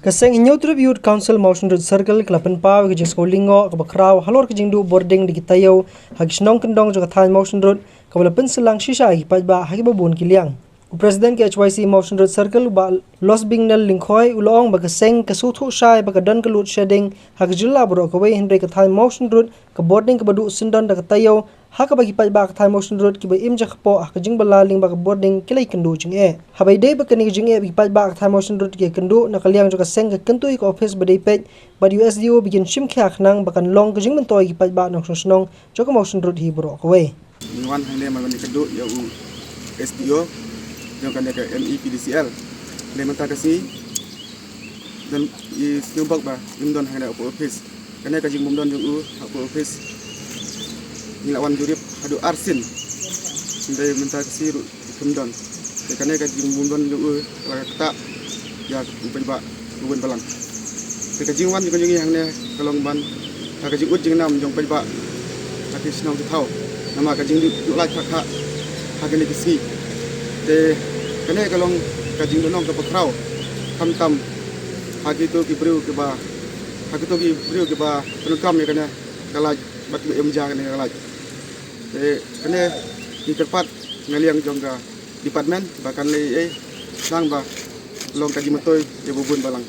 Kaseng inyo tribute council motion road circle klapen paw ke skolingo ke bakraw halor ke jingdu boarding di kitayo hagisnong kendong jo kathan motion road kabalapen selang shisha hi pajba hagi babun kiliang President ke HYC motion road circle ba los bingnal lingkhoi ulong ba kaseng kasuthu shai ba kadan kalut shedding hagjilla bro ka wei hendre kathan motion road ke boarding ke badu sindon da katayo haka bagi pajba kathan motion road ki ba imja khpo hakjing bala ling ba boarding kilai kendu jing e habai dei ba kani jing e bi pajba kathan motion road ke kendu nakaliang jo kaseng ke kentui ko office ba dei pej ba USDO begin shim khak nang ba kan long jing mentoi ki pajba nong snong jo ka motion road hi bro ka wei Wan hang ma ni kendu ya u SDO yang kan ke MEPDCL le menta kasi dan i snubak ba imdon hang apa office kan ka jing mumdon ju apa office ni lawan jurip adu arsin ndai menta kasi imdon kan ka jing mumdon ju ta ya ba bukan balang ka jing wan ju kan hang ne kalong ban ka jing ut jing nam jong ba ka sinong thau nama ka jing ju lai kha ha ke ni kasi te kene kalong kajing donong ke pakraw kam tam hagi to ki breu ke ba hagi to ki breu ke ba pelukam ne kene kalaj batu emja kene kalaj te kene ni tepat ngaliang jongga department bahkan le sang ba long kaji metoy ye bubun balang